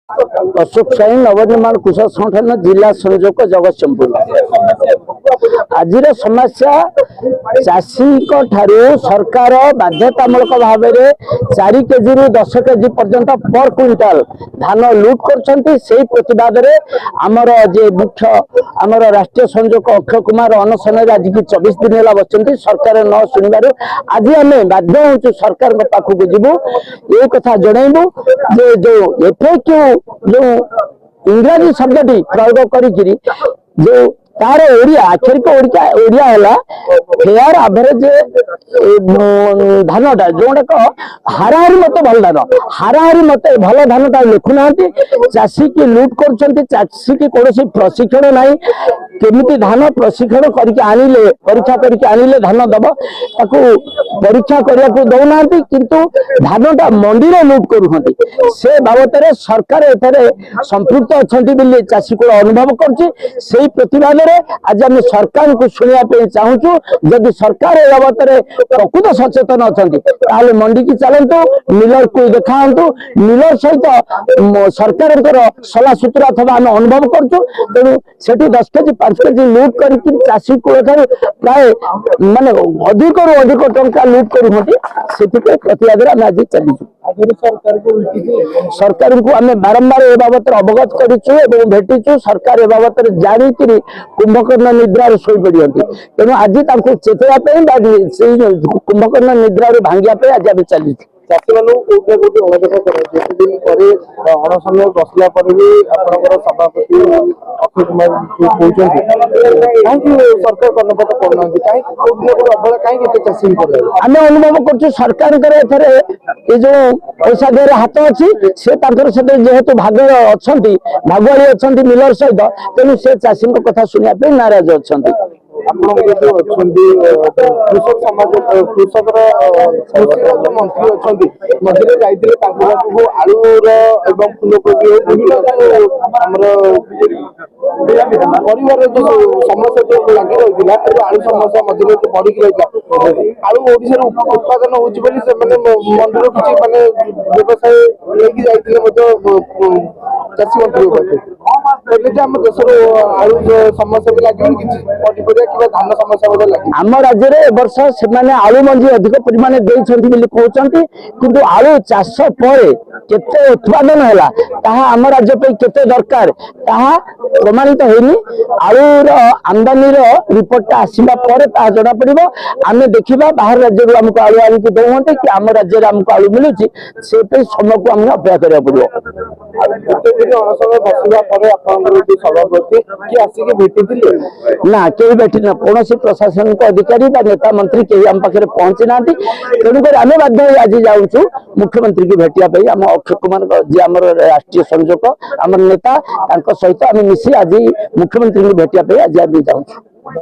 अशोक साई नवनिर्माण कृषक संगठन जिला संयोजक जगतसिंहपुर। आज समस्या चाषी सरकार बाध्यतामूलक भाव में 4 केजी रु 10 केजी पर्यंत पर क्विंटाल धान लुट कर प्रतिवाद आमर जे मुख्य आमर राष्ट्रीय संयोजक अक्षय कुमार अनशन आज की 24 दिन है बच्चे सरकार न शुणवर आज आम बाध्य हो सरकार पाखक जीवु ये कथा जनइबू जे जो एफएक्यू जो इंग्राजी शब्द प्रयोग करी जो तार ओडिया आखिर को ओडिया है फेयर एवरेज धानटा जोड़ाक हाराहारी मत भल धान हाराहारी मत भल धानटा लिखुना चाषी की लुट कर चाषी की कौन प्रशिक्षण ना केमिति धान प्रशिक्षण करके आनिले परीक्षा करके आनिले धान दब ताकू परीक्षा करने को दौना किंतु धानटा मंडी रे लुट करूँ से बाबद सरकार एठारे संपृक्त अच्छा चाषी को अनुभव कर प्रतिवाद आज आम सरकार को शुणा चाहूँ जदि सरकार ए बाबद प्रकृत सचेतन अच्छा मंडी की चलतु मिलर को देखा मिलर सहित सरकार सला सूत्र अथवा आम अनुभव करूँ तेणु से 10 केजी 5 केजी लुट कर चाषी को प्राय माने अधिक रु अधिक टंका लुट कर प्रतिवाद आम आज चलीचु सरकार को आम बारंबार ए बाबद अवगत करूँ भेटीचु सरकार ए बाबद जानिक कुंभकर्ण निद्रा शोई पड़ी तेणु आज चेतवाई कुंभकर्ण निद्रा भांगा आज आम चली चाषी अनशन बसला भी सभापति अक्षय कुमार कहीं सरकार कर्णपात करना कहीं चाषी आम अनुभव कर सरकार जो पैसा देर हाथ अच्छी से जेहेतु भाग अच्छा भागुआड़ी अच्छा मिलर सहित तेणु से चाषी कथा शुणा नाराज अच्छा कृषक समाज कृषक मंत्री अच्छा मझे जाइए आलूर एवं फूलकोबी परिवार जो समस्या जो लगी रही आलू समस्या मझे बढ़ी रही आलू ओडिशा उत्पादन होती मंडी किसी माने व्यवसाय लेकिन जाइए चाषी मंत्री आम देश आलू समस्या भी लगे कि धान समस्या आम राज्य में वर्ष से आलू मंडी अधिक परिमाण कहते किंतु आलू चाष पर केते उत्पादन है आम राज्य केते दरकार प्रमाणित होनी आलूर आमदानी रिपोर्ट आसवा पर जना पड़ो आम देखा बाहर राज्य आमको आलू आनिक दौंटे कि आम राज्य में आमको आलू मिलूँ से समय को आम अपेक्षा करा पड़ो ना कई भेटी ना कौन प्रशासनिक अधिकारी नेता मंत्री कहीं आम पाखे पहुंची ना तेणुक आम बाध्य आज जाऊँ मुख्यमंत्री की भेटापी आम अक्षय कुमार जी आम राष्ट्रीय संयोजक आम नेता सहित आम मिसी आज मुख्यमंत्री की भेटापी आज आम जाऊँ।